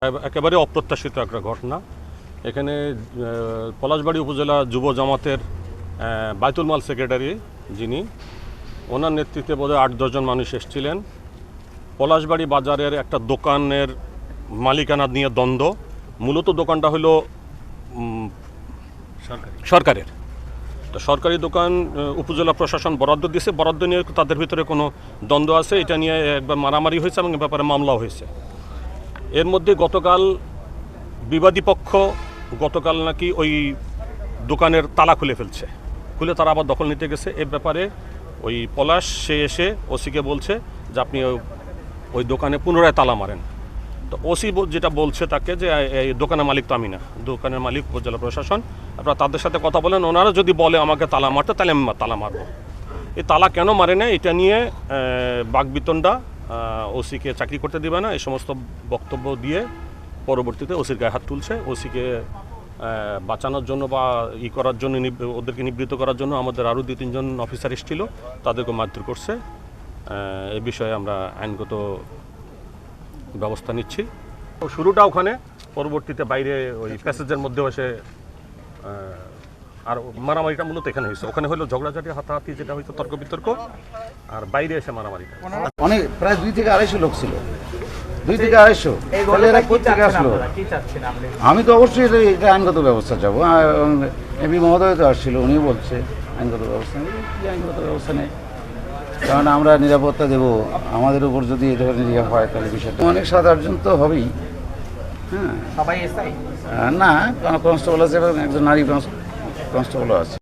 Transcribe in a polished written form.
একেবারে অপ্রত্যাশিত একটা ঘটনা। এখানে পলাশবাড়ী উপজেলা যুব জামাতের বায়তুল মাল সেক্রেটারি যিনি, ওনার নেতৃত্বে বোধহয় ৮-১০ জন মানুষ এসেছিলেন। পলাশবাড়ী বাজারের একটা দোকানের মালিকানা নিয়ে দ্বন্দ্ব। মূলত দোকানটা হলো সরকারের, তো সরকারি দোকান উপজেলা প্রশাসন বরাদ্দ দিয়েছে, বরাদ্দ নিয়ে তাদের ভিতরে কোনো দ্বন্দ্ব আছে, এটা নিয়ে একবার মারামারি হয়েছে এবং এ ব্যাপারে মামলাও হয়েছে। এর মধ্যে গতকাল বিবাদী পক্ষ গতকাল নাকি ওই দোকানের তালা খুলে ফেলছে, খুলে তারা আবার দখল নিতে গেছে। এ ব্যাপারে ওই পলাশ সে এসে ওসিকে বলছে যে আপনি ওই দোকানে পুনরায় তালা মারেন। তো ওসি যেটা বলছে তাকে যে এই দোকানের মালিক তো আমি না, দোকানের মালিক উপজেলা প্রশাসন, আপনারা তাদের সাথে কথা বলেন, ওনারা যদি বলে আমাকে তালা মারতে তাহলে আমি তালা মারবো। এই তালা কেন মারে না এটা নিয়ে বাকবিতণ্ডা, ওসিকে চাকরি করতে দেবে না, এই সমস্ত বক্তব্য দিয়ে পরবর্তীতে ওসির গায়ে হাত তুলছে। ওসিকে বাঁচানোর জন্য বা করার জন্য, ওদেরকে নিবৃত্ত করার জন্য আমাদের আরও 2-3 জন অফিসার এসেছিল, তাদেরকে মারধর করছে। এই বিষয়ে আমরা আইনগত ব্যবস্থা নিচ্ছি। শুরুটা ওখানে, পরবর্তীতে বাইরে ওই প্যাসেজের মধ্যেও এসে আর মারামারিটা মূলত এখানে হয়েছে। ওখানে হলো ঝগড়াঝাটি, হাতাহাতি যেটা হয়তো তর্ক বিতর্ক, আর বাইরে এসে মারামারিটা। অনেক প্রায় 2 থেকে 250 লোক ছিল, 2 থেকে 250। তাহলে এরা কোথেকে আসলো? আমি তো অবশ্যই এটা আইনগত ব্যবস্থা যাবো। এমপি মহোদয় তো আসছিল, উনি বলছে আইনগত ব্যবস্থা নেই। কী আইনগত ব্যবস্থা নেই? কারণ আমরা নিরাপত্তা দেবো, আমাদের উপর যদি এই ধরনের ইয়ে হয় তাহলে বিষয়টা অনেক 7-8 জন তো হবেই। হ্যাঁ, সবাই এসআই না, কনস্টেবল আছে এবং একজন নারী কনস্টেবলও আছে।